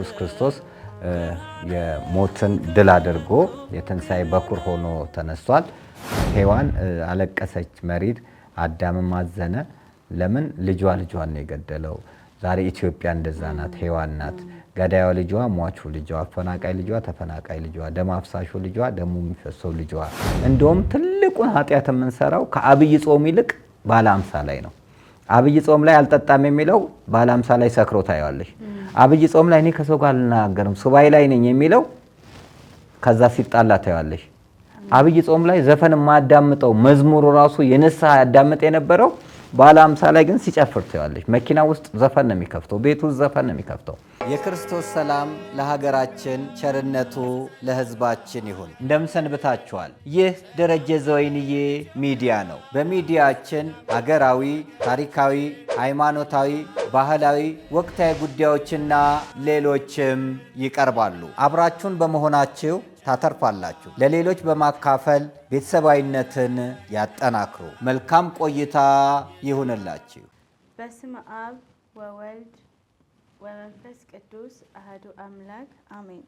ኢየሱስ ክርስቶስ የሞትን ድል አድርጎ የትንሣኤ በኩር ሆኖ ተነስቷል። ሔዋን አለቀሰች መሪር፣ አዳምም አዘነ። ለምን? ልጇን ነው የገደለው። ዛሬ ኢትዮጵያ እንደዛ ናት። ሔዋን ናት ገዳዩ ልጇ፣ ሟቹ ልጇ፣ አፈናቃይ ልጇ፣ ተፈናቃይ ልጇ፣ ደም አፍሳሹ ልጇ፣ ደሙ የሚፈሰው ልጇ። እንደውም ትልቁን ኃጢአት የምንሰራው ከአብይ ጾም ይልቅ ባለ አምሳ ላይ ነው። አብይ ጾም ላይ አልጠጣም የሚለው ባለ አምሳ ላይ ሰክሮ ታየዋለሽ። አብይ ጾም ላይ እኔ ከሰው ጋር አልናገርም ሱባኤ ላይ ነኝ የሚለው ከዛ ሲጣላ ታየዋለሽ። አብይ ጾም ላይ ዘፈን የማያዳምጠው መዝሙሩ ራሱ የንስሐ ያዳምጥ የነበረው ባለ አምሳ ላይ ግን ሲጨፍር ታያለሽ። መኪና ውስጥ ዘፈን ነው የሚከፍተው፣ ቤቱ ውስጥ ዘፈን ነው የሚከፍተው። የክርስቶስ ሰላም ለሀገራችን፣ ቸርነቱ ለሕዝባችን ይሁን። እንደምሰንብታችኋል። ይህ ደረጀ ዘወይንዬ ሚዲያ ነው። በሚዲያችን ሀገራዊ፣ ታሪካዊ፣ ሃይማኖታዊ፣ ባህላዊ፣ ወቅታዊ ጉዳዮችና ሌሎችም ይቀርባሉ። አብራችሁን በመሆናችሁ ታተርፋላችሁ። ለሌሎች በማካፈል ቤተሰባዊነትን ያጠናክሩ። መልካም ቆይታ ይሁንላችሁ። በስመ አብ ወወልድ ወመንፈስ ቅዱስ አህዱ አምላክ አሜን።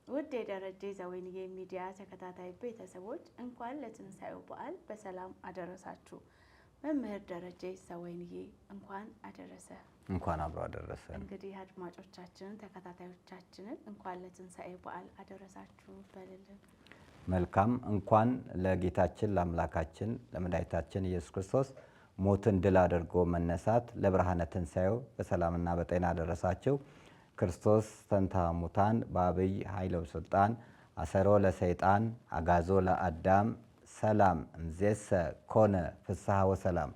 ውድ የደረጀ ዘወይንዬ ሚዲያ ተከታታይ ቤተሰቦች እንኳን ለትንሣኤው በዓል በሰላም አደረሳችሁ። መምህር ደረጀ ዘወይንዬ እንኳን አደረሰ። እንኳን አብሮ አደረሰ። እንግዲህ አድማጮቻችንን ተከታታዮቻችንን እንኳን ለትንሣኤ በዓል አደረሳችሁ በልልን። መልካም። እንኳን ለጌታችን ለአምላካችን ለመድኃኒታችን ኢየሱስ ክርስቶስ ሞትን ድል አድርጎ መነሳት ለብርሃነ ትንሣኤው በሰላምና በጤና አደረሳችሁ። ክርስቶስ ተንሥአ እሙታን በዐቢይ ኃይለ ወሥልጣን አሰሮ ለሰይጣን አግዓዞ ለአዳም ሰላም እምይእዜሰ ኮነ ፍስሐ ወሰላም።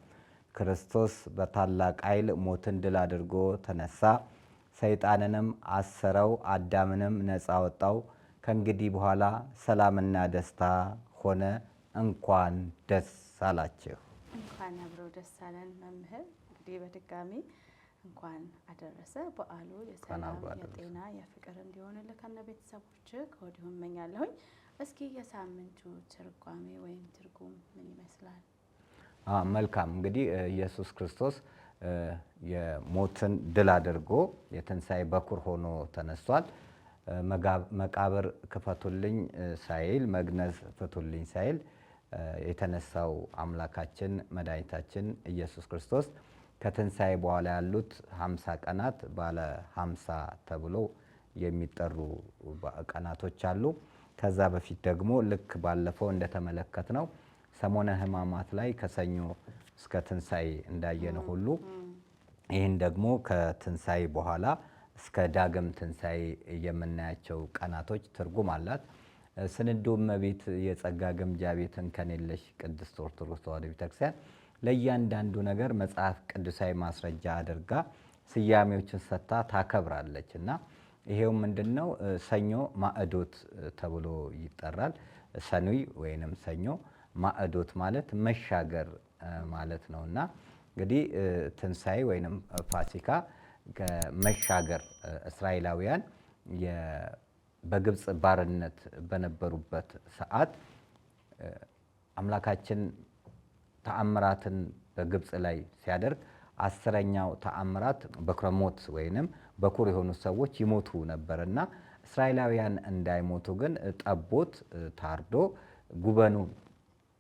ክርስቶስ በታላቅ ኃይል ሞትን ድል አድርጎ ተነሳ። ሰይጣንንም አሰረው፣ አዳምንም ነፃ ወጣው። ከእንግዲህ በኋላ ሰላምና ደስታ ሆነ። እንኳን ደስ አላችሁ። እንኳን አብረው ደስ አለን። መምህር እንግዲህ በድጋሚ እንኳን አደረሰ። በዓሉ የሰላም የጤና የፍቅር እንዲሆንልህ ከነ ቤተሰቦች ከወዲሁ እመኛለሁኝ። እስኪ የሳምንቱ ትርጓሜ ወይም ትርጉም ምን ይመስላል? መልካም። እንግዲህ ኢየሱስ ክርስቶስ የሞትን ድል አድርጎ የትንሣኤ በኩር ሆኖ ተነስቷል። መቃብር ክፈቱልኝ ሳይል መግነዝ ፍቱልኝ ሳይል የተነሳው አምላካችን መድኃኒታችን ኢየሱስ ክርስቶስ ከትንሣኤ በኋላ ያሉት 50 ቀናት ባለ 50 ተብሎ የሚጠሩ ቀናቶች አሉ። ከዛ በፊት ደግሞ ልክ ባለፈው እንደተመለከትነው ሰሞነ ሕማማት ላይ ከሰኞ እስከ ትንሣኤ እንዳየነ ሁሉ ይህን ደግሞ ከትንሣኤ በኋላ እስከ ዳግም ትንሣኤ የምናያቸው ቀናቶች ትርጉም አላት። ስንዱ እመቤት የጸጋ ግምጃ ቤት እንከን የለሽ ቅድስት ኦርቶዶክስ ተዋሕዶ ቤተክርስቲያን ለእያንዳንዱ ነገር መጽሐፍ ቅዱሳዊ ማስረጃ አድርጋ ስያሜዎችን ሰጥታ ታከብራለች እና ይሄው ምንድነው? ሰኞ ማዕዶት ተብሎ ይጠራል። ሰኑይ ወይንም ሰኞ ማዕዶት ማለት መሻገር ማለት ነውና እንግዲህ ትንሣኤ ወይንም ፋሲካ መሻገር እስራኤላውያን በግብፅ ባርነት በነበሩበት ሰዓት አምላካችን ተአምራትን በግብፅ ላይ ሲያደርግ 10ኛው ተአምራት በኩረ ሞት ወይንም በኩር የሆኑ ሰዎች ይሞቱ ነበርና እስራኤላውያን እንዳይሞቱ ግን ጠቦት ታርዶ ጉበኑ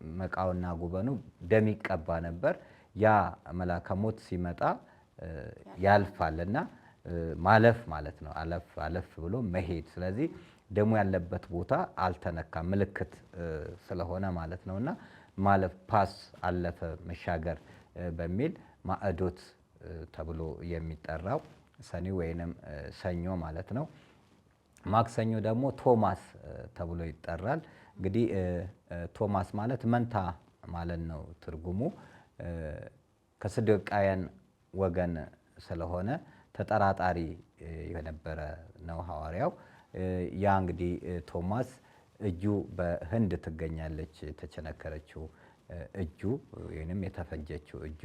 መቃውና ጉበኑ ደም ይቀባ ነበር። ያ መልአከ ሞት ሲመጣ ያልፋልና ማለፍ ማለት ነው። አለፍ ብሎ መሄድ። ስለዚህ ደሙ ያለበት ቦታ አልተነካም፣ ምልክት ስለሆነ ማለት ነውና ማለፍ ፓስ አለፈ መሻገር በሚል ማዕዶት ተብሎ የሚጠራው ሰኔ ወይንም ሰኞ ማለት ነው። ማክሰኞ ደግሞ ቶማስ ተብሎ ይጠራል። እንግዲህ ቶማስ ማለት መንታ ማለት ነው ትርጉሙ። ከሰዱቃውያን ወገን ስለሆነ ተጠራጣሪ የነበረ ነው ሐዋርያው። ያ እንግዲህ ቶማስ እጁ በህንድ ትገኛለች፣ የተቸነከረችው እጁ ወይንም የተፈጀችው እጁ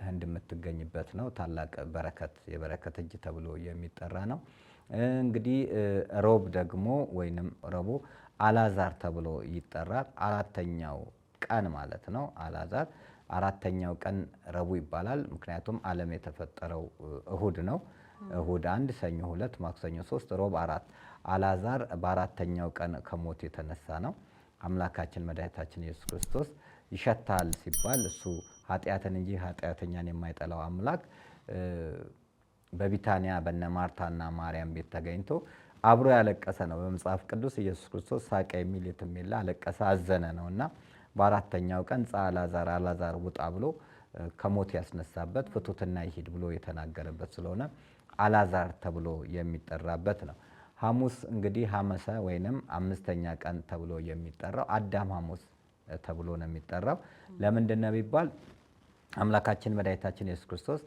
ህንድ የምትገኝበት ነው። ታላቅ በረከት የበረከት እጅ ተብሎ የሚጠራ ነው። እንግዲህ ሮብ ደግሞ ወይንም ረቡዕ አላዛር ተብሎ ይጠራል። አራተኛው ቀን ማለት ነው። አላዛር አራተኛው ቀን ረቡዕ ይባላል። ምክንያቱም ዓለም የተፈጠረው እሁድ ነው። እሁድ 1፣ ሰኞ 2፣ ማክሰኞ 3፣ ሮብ 4። አልዓዛር በአራተኛው ቀን ከሞት የተነሳ ነው። አምላካችን መድኃኒታችን ኢየሱስ ክርስቶስ ይሸታል ሲባል እሱ ኃጢአትን እንጂ ኃጢአተኛን የማይጠላው አምላክ በቢታንያ በነ ማርታና ማርያም ቤት ተገኝቶ አብሮ ያለቀሰ ነው። በመጽሐፍ ቅዱስ ኢየሱስ ክርስቶስ ሳቀ የሚል የትም የለ፣ አለቀሰ፣ አዘነ ነውና በአራተኛው ቀን አልዓዛር አልዓዛር ውጣ ብሎ ከሞት ያስነሳበት ፍቱትና ይሂድ ብሎ የተናገረበት ስለሆነ አልዓዛር ተብሎ የሚጠራበት ነው። ሐሙስ እንግዲህ ሐመሰ ወይንም 5ኛ ቀን ተብሎ የሚጠራው አዳም ሐሙስ ተብሎ ነው የሚጠራው። ለምንድን ነው ቢባል አምላካችን መድኃኒታችን ኢየሱስ ክርስቶስ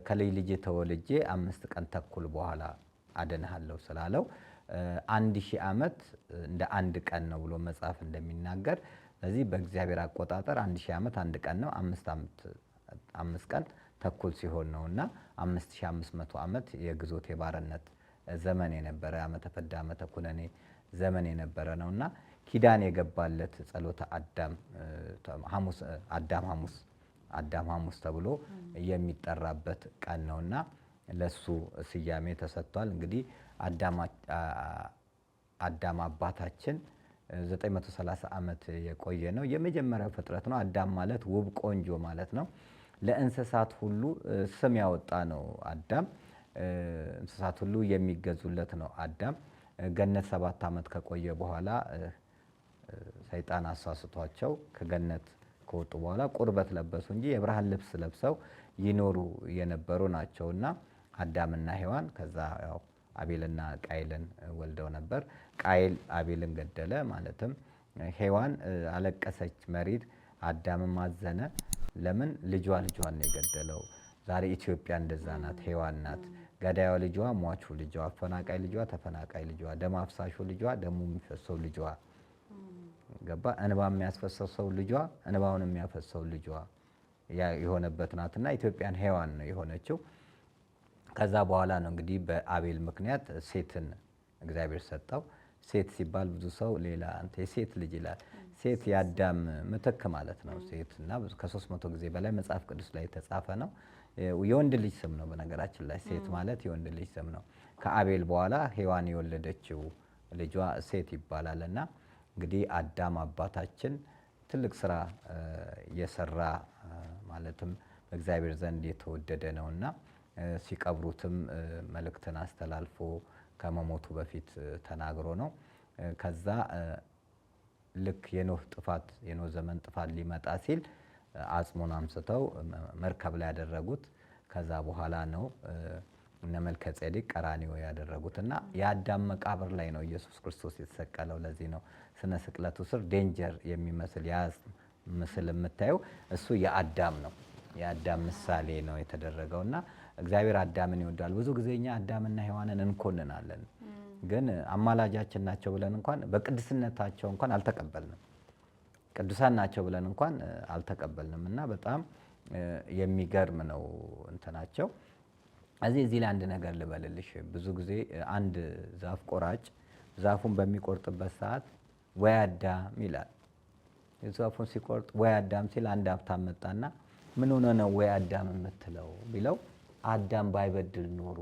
ከልጅ ልጅ ተወልጄ 5 ቀን ተኩል በኋላ አድንሃለሁ ስላለው 1000 ዓመት እንደ አንድ ቀን ነው ብሎ መጽሐፍ እንደሚናገር፣ ስለዚህ በእግዚአብሔር አቆጣጠር 1000 ዓመት አንድ ቀን ነው። 5 ቀን ተኩል ሲሆን ነውና 5500 ዓመት የግዞት የባርነት ዘመን የነበረ ዓመተ ፍዳ ዓመተ ኩነኔ ዘመን የነበረ ነውና ኪዳን የገባለት ጸሎተ አዳም ሐሙስ ተብሎ የሚጠራበት ቀን ነውና ለሱ ስያሜ ተሰጥቷል። እንግዲህ አዳም አባታችን 930 ዓመት የቆየ ነው። የመጀመሪያው ፍጥረት ነው። አዳም ማለት ውብ ቆንጆ ማለት ነው። ለእንስሳት ሁሉ ስም ያወጣ ነው አዳም። እንስሳት ሁሉ የሚገዙለት ነው አዳም። ገነት 7 ዓመት ከቆየ በኋላ ሰይጣን አሳስቷቸው ከገነት ከወጡ በኋላ ቁርበት ለበሱ እንጂ የብርሃን ልብስ ለብሰው ይኖሩ የነበሩ ናቸውና አዳምና ሔዋን ከዛ ያው አቤልና ቃይልን ወልደው ነበር። ቃይል አቤልን ገደለ። ማለትም ሔዋን አለቀሰች መሪር፣ አዳምም አዘነ። ለምን? ልጇን ነው የገደለው። ዛሬ ኢትዮጵያ እንደዛ ናት። ሔዋን ናት ገዳዩ ልጇ፣ ሟቹ ልጇ፣ አፈናቃይ ልጇ፣ ተፈናቃይ ልጇ፣ ደም አፍሳሹ ልጇ፣ ደሙ የሚፈሰው ልጇ፣ ገባ እንባ የሚያስፈሰው ሰው ልጇ፣ እንባውን የሚያፈሰው ልጇ የሆነበት ናትና ኢትዮጵያን ሔዋን ነው የሆነችው። ከዛ በኋላ ነው እንግዲህ በአቤል ምክንያት ሴትን እግዚአብሔር ሰጠው። ሴት ሲባል ብዙ ሰው ሌላ አንተ የሴት ልጅ ይላል። ሴት የአዳም ምትክ ማለት ነው። ሴት እና ከ300 ጊዜ በላይ መጽሐፍ ቅዱስ ላይ የተጻፈ ነው። የወንድ ልጅ ስም ነው በነገራችን ላይ ሴት ማለት የወንድ ልጅ ስም ነው። ከአቤል በኋላ ሔዋን የወለደችው ልጇ ሴት ይባላልና እንግዲህ አዳም አባታችን ትልቅ ስራ የሰራ ማለትም በእግዚአብሔር ዘንድ የተወደደ ነውና ሲቀብሩትም መልእክትን አስተላልፎ ከመሞቱ በፊት ተናግሮ ነው። ከዛ ልክ የኖህ ዘመን ጥፋት ሊመጣ ሲል አጽሙን አምስተው መርከብ ላይ ያደረጉት። ከዛ በኋላ ነው እነ መልከ ጼዴቅ ቀራንዮ ያደረጉትና የአዳም መቃብር ላይ ነው ኢየሱስ ክርስቶስ የተሰቀለው። ለዚህ ነው ስነ ስቅለቱ ስር ዴንጀር የሚመስል ያ ምስል የምታየው እሱ የአዳም ነው። የአዳም ምሳሌ ነው የተደረገውና እግዚአብሔር አዳምን ይወዳል። ብዙ ጊዜ እኛ አዳምና ሔዋንን እንኮንናለን፣ ግን አማላጃችን ናቸው ብለን እንኳን በቅድስነታቸው እንኳን አልተቀበልንም። ቅዱሳን ናቸው ብለን እንኳን አልተቀበልንም እና በጣም የሚገርም ነው እንትናቸው። እዚህ ላይ አንድ ነገር ልበልልሽ። ብዙ ጊዜ አንድ ዛፍ ቆራጭ ዛፉን በሚቆርጥበት ሰዓት ወይ አዳም ይላል። ዛፉን ሲቆርጥ ወይ አዳም ሲል አንድ ሀብታም መጣና ምን ሆነ ነው ወይ አዳም የምትለው ቢለው አዳም ባይበድል ኖሮ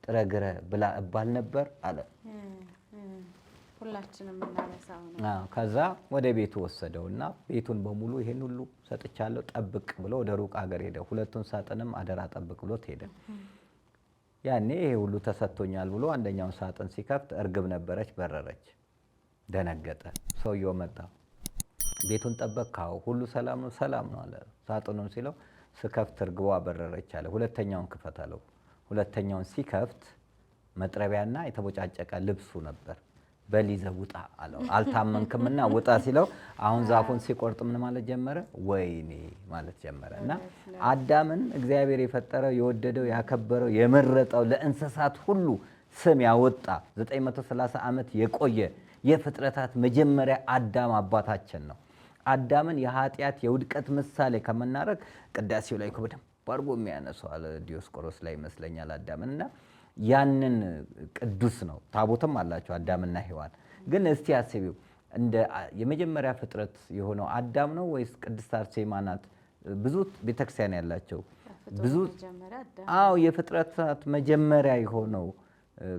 ጥረግረ ብላ እባል ነበር አለ። ሁላችንም እናነሳው ነው። ከዛ ወደ ቤቱ ወሰደውና ቤቱን በሙሉ ይሄን ሁሉ ሰጥቻለሁ ጠብቅ ብሎ ወደ ሩቅ ሀገር ሄደ። 2ቱን ሳጥንም አደራ ጠብቅ ብሎት ሄደ። ያኔ ይሄ ሁሉ ተሰጥቶኛል ብሎ አንደኛውን ሳጥን ሲከፍት እርግብ ነበረች፣ በረረች። ደነገጠ። ሰውየው መጣ። ቤቱን ጠበቅካው? ሁሉ ሰላም ነው? ሰላም ነው አለ። ሳጥኑን ሲለው ስከፍት እርግቧ በረረች አለ። ሁለተኛውን ክፈት አለው። ሁለተኛውን ሲከፍት መጥረቢያና የተቦጫጨቀ ልብሱ ነበር። በሊዘ ውጣ አለው። አልታመንክምና ውጣ ሲለው አሁን ዛፉን ሲቆርጥ ምን ማለት ጀመረ? ወይኔ ማለት ጀመረ። እና አዳምን እግዚአብሔር የፈጠረው የወደደው ያከበረው የመረጠው ለእንስሳት ሁሉ ስም ያወጣ 930 ዓመት የቆየ የፍጥረታት መጀመሪያ አዳም አባታችን ነው። አዳምን የኃጢአት የውድቀት ምሳሌ ከመናረግ ቅዳሴው ላይ በደንብ አድርጎ የሚያነሳው ዲዮስቆሮስ ላይ ይመስለኛል አዳምንና ያንን ቅዱስ ነው። ታቦትም አላቸው አዳምና ሔዋን። ግን እስቲ አስቢው እንደ የመጀመሪያ ፍጥረት የሆነው አዳም ነው ወይስ ቅድስት አርሴማ ናት? ብዙ ቤተክርስቲያን ያላቸው ብዙ የፍጥረታት መጀመሪያ የሆነው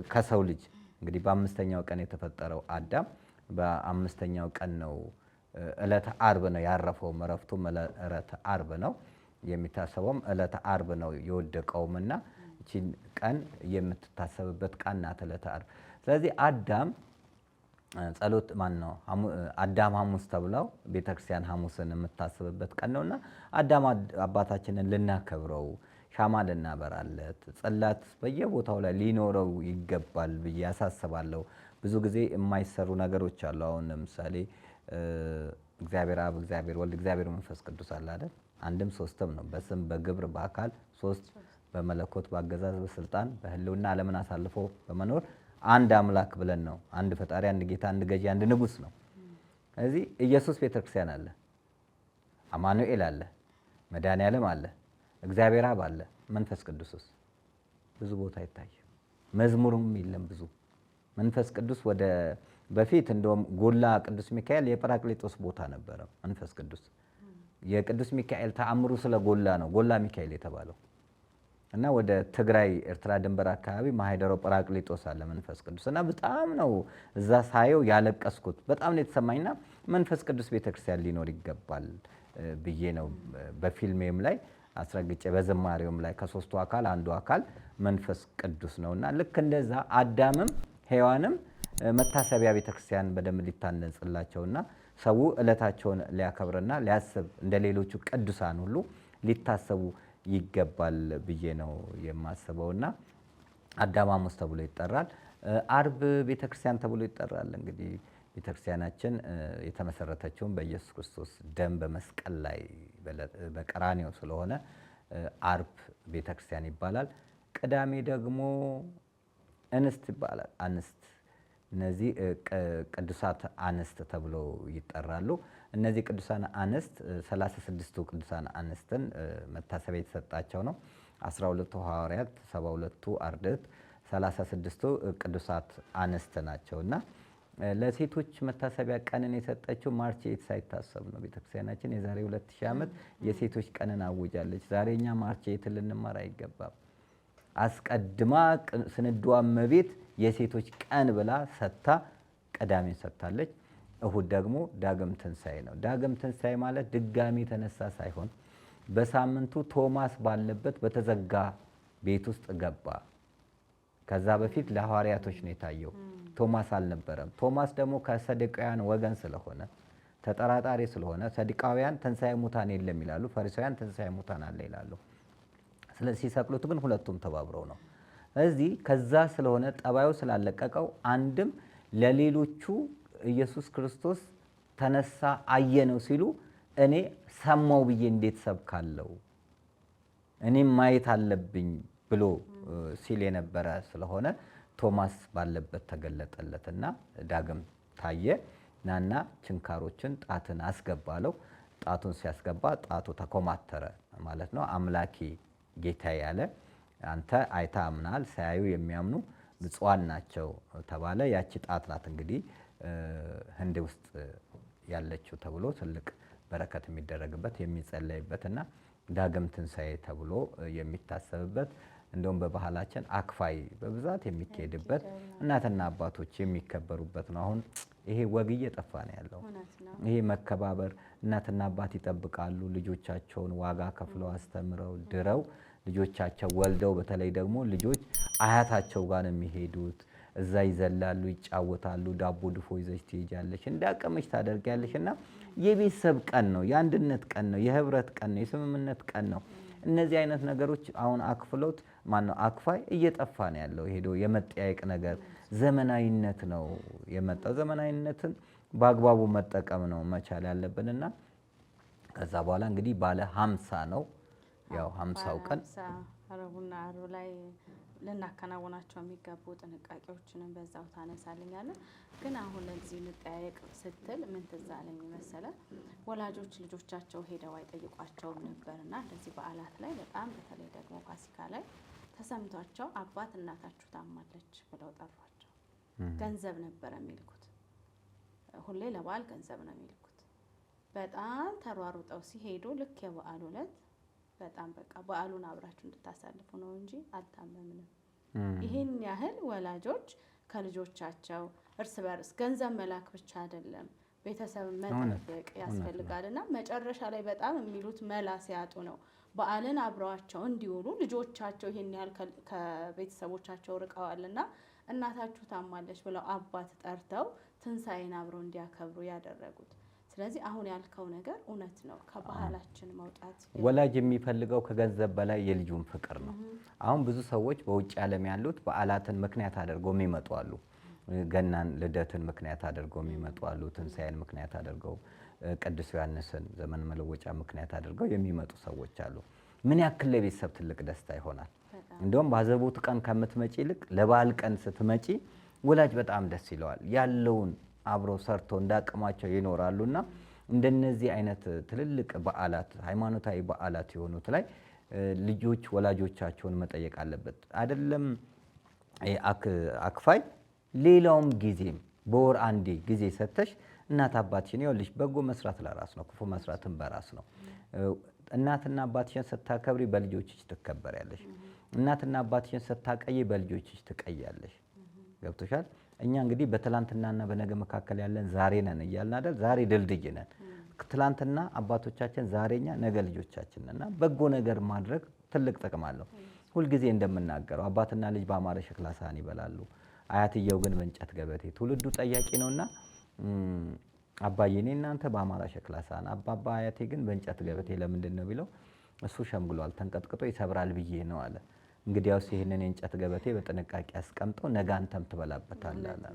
ከሰው ልጅ እንግዲህ በአምስተኛው ቀን የተፈጠረው አዳም በአምስተኛው ቀን ነው ዕለተ ዓርብ ነው ያረፈው። እረፍቱም ዕለተ ዓርብ ነው የሚታሰበውም ዕለተ ዓርብ ነው የወደቀውምና እቺን ቀን የምትታሰብበት ቀን ናት ዕለተ ዓርብ። ስለዚህ አዳም ጸሎት ነው አዳም ሐሙስ ተብለው ቤተክርስቲያን ሐሙስን የምታስብበት ቀን ነውና አዳም አባታችንን ልናከብረው ሻማ ልናበራለት ጽላት በየቦታው ላይ ሊኖረው ይገባል ብዬ አሳስባለሁ። ብዙ ጊዜ የማይሰሩ ነገሮች አሉ። አሁን ለምሳሌ እግዚአብሔር አብ፣ እግዚአብሔር ወልድ፣ እግዚአብሔር መንፈስ ቅዱስ አለ አይደል? አንድም ሶስትም ነው። በስም በግብር በአካል ሶስት፣ በመለኮት በአገዛዝ በስልጣን በህልውና ዓለምን አሳልፎ በመኖር አንድ አምላክ ብለን ነው። አንድ ፈጣሪ፣ አንድ ጌታ፣ አንድ ገዢ፣ አንድ ንጉስ ነው። ስለዚህ ኢየሱስ ቤተክርስቲያን አለ፣ አማኑኤል አለ፣ መድኃኔዓለም አለ፣ እግዚአብሔር አብ አለ። መንፈስ ቅዱስስ ብዙ ቦታ አይታይም። መዝሙርም የለም ብዙ። መንፈስ ቅዱስ ወደ በፊት እንደውም ጎላ ቅዱስ ሚካኤል የጰራቅሊጦስ ቦታ ነበረ። መንፈስ ቅዱስ የቅዱስ ሚካኤል ተአምሩ ስለ ጎላ ነው ጎላ ሚካኤል የተባለው እና ወደ ትግራይ ኤርትራ ድንበር አካባቢ ማህደሮ ጰራቅሊጦስ አለ መንፈስ ቅዱስ እና በጣም ነው እዛ ሳየው ያለቀስኩት። በጣም ነው የተሰማኝና መንፈስ ቅዱስ ቤተክርስቲያን ሊኖር ይገባል ብዬ ነው በፊልሜም ላይ አስረግጬ በዝማሬውም ላይ ከሶስቱ አካል አንዱ አካል መንፈስ ቅዱስ ነውና ልክ እንደዛ አዳምም ሔዋንም መታሰቢያ ቤተክርስቲያን በደንብ ሊታነጽላቸውና ሰው ዕለታቸውን ሊያከብርና ሊያስብ እንደሌሎቹ ቅዱሳን ሁሉ ሊታሰቡ ይገባል ብዬ ነው የማስበውና አዳም ሐሙስ ተብሎ ይጠራል። ዓርብ ቤተክርስቲያን ተብሎ ይጠራል። እንግዲህ ቤተክርስቲያናችን የተመሰረተችውን በኢየሱስ ክርስቶስ ደም በመስቀል ላይ በቀራንዮ ስለሆነ ዓርብ ቤተክርስቲያን ይባላል። ቅዳሜ ደግሞ እንስት ይባላል። አንስት እነዚህ ቅዱሳት አንስት ተብሎ ይጠራሉ። እነዚህ ቅዱሳን አንስት 36ቱ ቅዱሳን አንስትን መታሰቢያ የተሰጣቸው ነው። 12ቱ ሐዋርያት፣ 72ቱ አርድእት፣ 36ቱ ቅዱሳት አንስት ናቸውና ለሴቶች መታሰቢያ ቀንን የሰጠችው ማርች 8 ሳይታሰብ ነው። ቤተክርስቲያናችን የዛሬ 2000 ዓመት የሴቶች ቀንን አውጃለች። ዛሬ እኛ ማርች 8 ልንማር አይገባም። አስቀድማ ስንዷ እመቤት የሴቶች ቀን ብላ ሰጥታ ቅዳሜን ሰጥታለች። እሁድ ደግሞ ዳግም ትንሣኤ ነው። ዳግም ትንሣኤ ማለት ድጋሚ ተነሳ ሳይሆን በሳምንቱ ቶማስ ባለበት በተዘጋ ቤት ውስጥ ገባ። ከዛ በፊት ለሐዋርያቶች ነው የታየው። ቶማስ አልነበረም። ቶማስ ደግሞ ከሰዱቃውያን ወገን ስለሆነ ተጠራጣሪ ስለሆነ ሰዱቃውያን ትንሣኤ ሙታን የለም ይላሉ፣ ፈሪሳውያን ትንሣኤ ሙታን አለ ይላሉ። ስለዚህ ሲሰቅሉት ግን ሁለቱም ተባብረው ነው። እዚህ ከዛ ስለሆነ ጠባዩ ስላለቀቀው አንድም ለሌሎቹ ኢየሱስ ክርስቶስ ተነሳ አየነው ሲሉ እኔ ሰማው ብዬ እንዴት ሰብካለው እኔም ማየት አለብኝ ብሎ ሲል የነበረ ስለሆነ ቶማስ ባለበት ተገለጠለትና ዳግም ታየ። ናና ችንካሮችን ጣትን አስገባለው። ጣቱን ሲያስገባ ጣቱ ተኮማተረ ማለት ነው። አምላኬ ጌታ ያለ አንተ አይታ አምናል፣ ሳያዩ የሚያምኑ ብፁዓን ናቸው ተባለ። ያቺ ጣት ናት እንግዲህ ህንድ ውስጥ ያለችው ተብሎ ትልቅ በረከት የሚደረግበት የሚጸለይበትና ዳግም ትንሣኤ ተብሎ የሚታሰብበት እንደውም በባህላችን አክፋይ በብዛት የሚካሄድበት እናትና አባቶች የሚከበሩበት ነው። አሁን ይሄ ወግ እየጠፋ ነው ያለው። ይሄ መከባበር እናትና አባት ይጠብቃሉ። ልጆቻቸውን ዋጋ ከፍለው አስተምረው ድረው ልጆቻቸው ወልደው በተለይ ደግሞ ልጆች አያታቸው ጋር ነው የሚሄዱት። እዛ ይዘላሉ፣ ይጫወታሉ። ዳቦ ድፎ ይዘሽ ትሄጃለሽ፣ እንዳቀመሽ ታደርጊያለሽ እና የቤተሰብ ቀን ነው፣ የአንድነት ቀን ነው፣ የህብረት ቀን ነው፣ የስምምነት ቀን ነው። እነዚህ አይነት ነገሮች አሁን አክፍሎት ማነው አክፋይ እየጠፋ ነው ያለው። ሄዶ የመጠያየቅ ነገር ዘመናዊነት ነው የመጣው። ዘመናዊነትን በአግባቡ መጠቀም ነው መቻል ያለብንና ከዛ በኋላ እንግዲህ ባለ 50 ነው ያው 50ው ቀን ረቡዕና ዓርብ ላይ ልናከናውናቸው የሚገቡ ጥንቃቄዎችንም በዛው ታነሳልኛለን። ግን አሁን ለዚህ እንጠያየቅ ስትል ምን ትዝ አለኝ መሰለ? ወላጆች ልጆቻቸው ሄደው አይጠይቋቸውም ነበርና እንደዚህ በዓላት ላይ በጣም በተለይ ደግሞ ፋሲካ ላይ ተሰምቷቸው አባት እናታችሁ ታማለች ብለው ጠሯቸው። ገንዘብ ነበር የሚልኩት፣ ሁሌ ለበዓል ገንዘብ ነው የሚልኩት። በጣም ተሯሩጠው ሲሄዱ ልክ የበዓሉ ዕለት በጣም በቃ በዓሉን አብራችሁ እንድታሳልፉ ነው እንጂ አልታመምንም። ይህን ያህል ወላጆች ከልጆቻቸው እርስ በርስ ገንዘብ መላክ ብቻ አይደለም ቤተሰብ መጠበቅ ያስፈልጋልና መጨረሻ ላይ በጣም የሚሉት መላ ሲያጡ ነው በዓልን አብረዋቸው እንዲውሉ ልጆቻቸው ይሄን ያህል ከቤተሰቦቻቸው ርቀዋልና እናታችሁ ታማለች ብለው አባት ጠርተው ትንሳኤን አብረው እንዲያከብሩ ያደረጉት። ስለዚህ አሁን ያልከው ነገር እውነት ነው። ከባህላችን መውጣት ወላጅ የሚፈልገው ከገንዘብ በላይ የልጁን ፍቅር ነው። አሁን ብዙ ሰዎች በውጭ ዓለም ያሉት በዓላትን ምክንያት አድርገው የሚመጡ አሉ። ገናን ልደትን ምክንያት አድርገው የሚመጡ አሉ። ትንሳኤን ምክንያት አድርገው ቅዱስ ዮሐንስን ዘመን መለወጫ ምክንያት አድርገው የሚመጡ ሰዎች አሉ። ምን ያክል ለቤተሰብ ትልቅ ደስታ ይሆናል። እንደውም ባዘቦት ቀን ከምትመጪ ይልቅ ለበዓል ቀን ስትመጪ ወላጅ በጣም ደስ ይለዋል። ያለውን አብሮ ሰርቶ እንዳቅማቸው ይኖራሉና እንደነዚህ አይነት ትልልቅ በዓላት ሃይማኖታዊ በዓላት የሆኑት ላይ ልጆች ወላጆቻቸውን መጠየቅ አለበት። አይደለም አክፋይ ሌላውም ጊዜም በወር አንዴ ጊዜ ሰተሽ እናት አባትሽን ይኸውልሽ በጎ መስራት ለራስ ነው፣ ክፉ መስራትም በራስ ነው። እናትና አባትሽን ስታከብሪ በልጆችሽ ትከበሪያለሽ። እናትና አባትሽን ስታቀይ በልጆችሽ ትቀያለሽ። ገብቶሻል? እኛ እንግዲህ በትላንትናና በነገ መካከል ያለን ዛሬ ነን እያልን አይደል? ዛሬ ድልድይ ነን። ትላንትና አባቶቻችን፣ ዛሬኛ ነገ ልጆቻችን ነንና በጎ ነገር ማድረግ ትልቅ ጥቅም አለው። ሁልጊዜ እንደምናገረው አባትና ልጅ በአማረ ሸክላ ሳህን ይበላሉ፣ አያትየው ግን በእንጨት ገበቴ። ትውልዱ ጠያቂ ነውና አባዬ እኔ እናንተ በአማራ ሸክላ ሳህን፣ አባባ አያቴ ግን በእንጨት ገበቴ ለምንድን ነው ቢለው እሱ ሸምግሏል ተንቀጥቅጦ ይሰብራል ብዬ ነው አለ። እንግዲያውስ ይህንን የእንጨት ገበቴ በጥንቃቄ አስቀምጠው ነገ አንተም ትበላበታለህ አለ።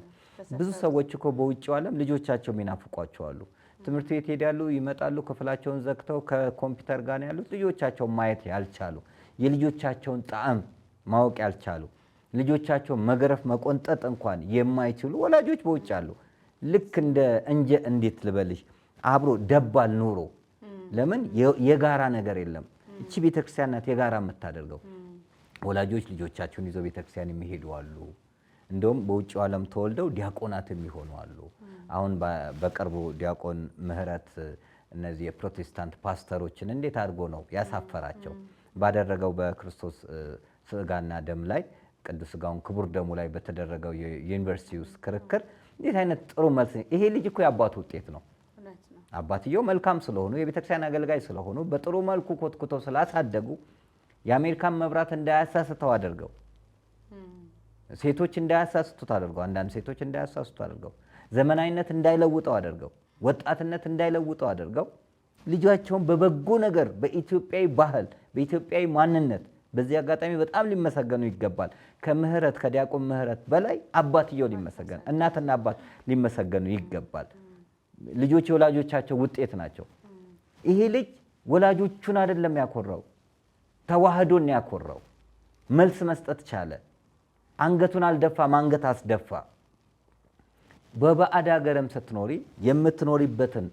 ብዙ ሰዎች እኮ በውጭው ዓለም ልጆቻቸው የሚናፍቋቸው አሉ። ትምህርት ቤት ሄዳሉ፣ ይመጣሉ፣ ክፍላቸውን ዘግተው ከኮምፒውተር ጋር ያሉት ልጆቻቸውን ማየት ያልቻሉ፣ የልጆቻቸውን ጣዕም ማወቅ ያልቻሉ፣ ልጆቻቸውን መገረፍ መቆንጠጥ እንኳን የማይችሉ ወላጆች በውጭ አሉ። ልክ እንደ እንዴት ልበልሽ አብሮ ደባል ኑሮ። ለምን የጋራ ነገር የለም። እቺ ቤተክርስቲያን ናት የጋራ የምታደርገው። ወላጆች ልጆቻቸውን ይዘው ቤተክርስቲያን የሚሄዱ አሉ። እንደውም በውጭው ዓለም ተወልደው ዲያቆናት የሚሆኑ አሉ። አሁን በቅርቡ ዲያቆን ምህረት እነዚህ የፕሮቴስታንት ፓስተሮችን እንዴት አድርጎ ነው ያሳፈራቸው? ባደረገው በክርስቶስ ስጋና ደም ላይ ቅዱስ ስጋውን ክቡር ደሙ ላይ በተደረገው የዩኒቨርሲቲ ውስጥ ክርክር እንዴት አይነት ጥሩ መልስ! ይሄ ልጅ እኮ የአባቱ ውጤት ነው። አባትየው መልካም ስለሆኑ የቤተክርስቲያን አገልጋይ ስለሆኑ በጥሩ መልኩ ኮትኩተው ስላሳደጉ የአሜሪካን መብራት እንዳያሳስተው አድርገው፣ ሴቶች እንዳያሳስቱት አድርገው፣ አንዳንድ ሴቶች እንዳያሳስቱ አድርገው፣ ዘመናዊነት እንዳይለውጠው አድርገው፣ ወጣትነት እንዳይለውጠው አድርገው ልጃቸውን በበጎ ነገር በኢትዮጵያዊ ባህል በኢትዮጵያዊ ማንነት በዚህ አጋጣሚ በጣም ሊመሰገኑ ይገባል። ከምህረት ከዲያቆን ምህረት በላይ አባትየው ሊመሰገን፣ እናትና አባት ሊመሰገኑ ይገባል። ልጆች የወላጆቻቸው ውጤት ናቸው። ይሄ ልጅ ወላጆቹን አይደለም ያኮራው፣ ተዋህዶን ያኮራው። መልስ መስጠት ቻለ። አንገቱን አልደፋም፣ አንገት አስደፋ። በባዕድ ሀገርም ስትኖሪ የምትኖሪበትን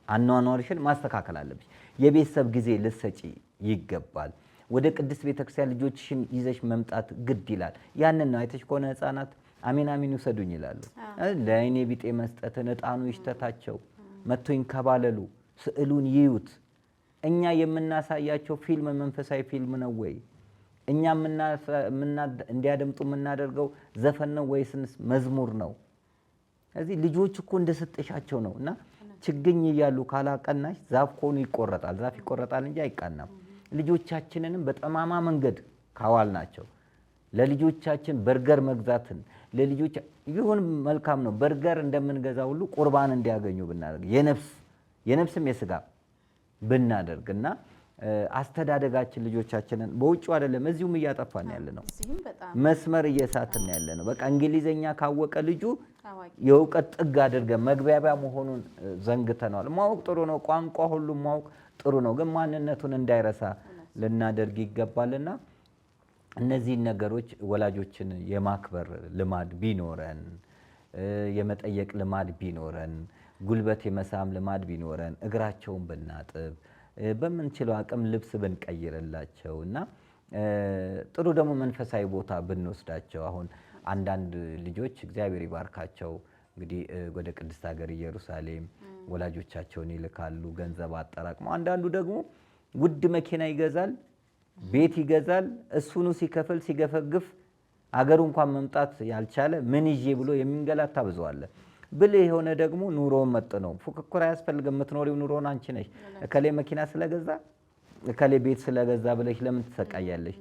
አኗኗርሽን ማስተካከል አለብሽ። የቤተሰብ ጊዜ ልትሰጪ ይገባል። ወደ ቅድስት ቤተክርስቲያን ልጆችሽን ይዘሽ መምጣት ግድ ይላል። ያንን ነው አይተሽ ከሆነ ህፃናት አሜን አሜን ይውሰዱኝ ይላሉ። ለአይኔ ቢጤ መስጠትን ዕጣኑ ይሽተታቸው፣ መጥቶ ይንከባለሉ፣ ስዕሉን ይዩት። እኛ የምናሳያቸው ፊልም መንፈሳዊ ፊልም ነው ወይ? እኛ እንዲያደምጡ የምናደርገው ዘፈን ነው ወይስ መዝሙር ነው? ስለዚህ ልጆች እኮ እንደሰጠሻቸው ነው። እና ችግኝ እያሉ ካላቀናሽ ዛፍ ከሆኑ ይቆረጣል። ዛፍ ይቆረጣል እንጂ አይቃናም። ልጆቻችንንም በጠማማ መንገድ ካዋል ናቸው። ለልጆቻችን በርገር መግዛትን ለልጆች ይሁን መልካም ነው። በርገር እንደምንገዛ ሁሉ ቁርባን እንዲያገኙ ብናደርግ የነፍስም የስጋ ብናደርግና አስተዳደጋችን ልጆቻችንን በውጭው አይደለም እዚሁም እያጠፋን ያለ ነው። መስመር እየሳትን ያለ ነው። በቃ እንግሊዘኛ ካወቀ ልጁ የእውቀት ጥግ አድርገን መግባቢያ መሆኑን ዘንግተናል። ማወቅ ጥሩ ነው። ቋንቋ ሁሉም ማወቅ ጥሩ ነው። ግን ማንነቱን እንዳይረሳ ልናደርግ ይገባልና እነዚህን ነገሮች ወላጆችን የማክበር ልማድ ቢኖረን፣ የመጠየቅ ልማድ ቢኖረን፣ ጉልበት የመሳም ልማድ ቢኖረን፣ እግራቸውን ብናጥብ፣ በምንችለው አቅም ልብስ ብንቀይርላቸው እና ጥሩ ደግሞ መንፈሳዊ ቦታ ብንወስዳቸው። አሁን አንዳንድ ልጆች እግዚአብሔር ይባርካቸው እንግዲህ ወደ ቅድስት ሀገር ኢየሩሳሌም ወላጆቻቸውን ይልካሉ ገንዘብ አጠራቅመው። አንዳንዱ ደግሞ ውድ መኪና ይገዛል፣ ቤት ይገዛል። እሱኑ ሲከፍል ሲገፈግፍ አገሩ እንኳን መምጣት ያልቻለ ምን ይዤ ብሎ የሚንገላታ ብዙ አለ። ብልህ የሆነ ደግሞ ኑሮውን መጥነው ፉክክር አያስፈልግም። የምትኖሪው ኑሮውን አንቺ ነሽ። እከሌ መኪና ስለገዛ እከሌ ቤት ስለገዛ ብለሽ ለምን ትሰቃያለሽ?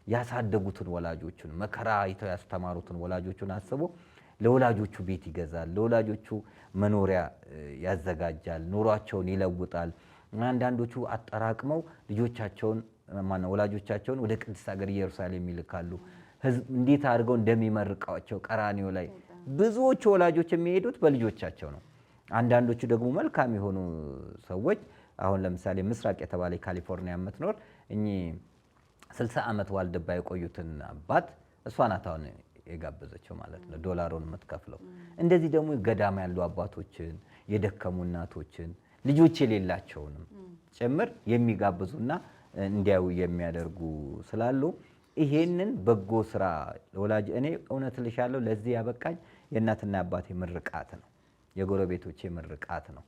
ያሳደጉትን ወላጆቹን መከራ አይተው ያስተማሩትን ወላጆቹን አስቦ ለወላጆቹ ቤት ይገዛል፣ ለወላጆቹ መኖሪያ ያዘጋጃል፣ ኑሯቸውን ይለውጣል። አንዳንዶቹ አጠራቅመው ልጆቻቸውን ወላጆቻቸውን ወደ ቅድስት ሀገር ኢየሩሳሌም ይልካሉ። ህዝብ እንዴት አድርገው እንደሚመርቃቸው ቀራኒዮ ላይ ብዙዎቹ ወላጆች የሚሄዱት በልጆቻቸው ነው። አንዳንዶቹ ደግሞ መልካም የሆኑ ሰዎች አሁን ለምሳሌ ምስራቅ የተባለ ካሊፎርኒያ የምትኖር እኚህ 60 ዓመት ዋልድባ የቆዩትን አባት እሷ ናት አሁን የጋበዘችው ማለት ነው፣ ዶላሩን የምትከፍለው። እንደዚህ ደግሞ ገዳም ያሉ አባቶችን የደከሙ እናቶችን ልጆች የሌላቸውንም ጭምር የሚጋብዙና እንዲያዩ የሚያደርጉ ስላሉ ይሄንን በጎ ስራ ወላጅ እኔ እውነት ልሻለሁ ለዚህ ያበቃኝ የእናትና አባቴ ምርቃት ነው፣ የጎረቤቶቼ ምርቃት ነው።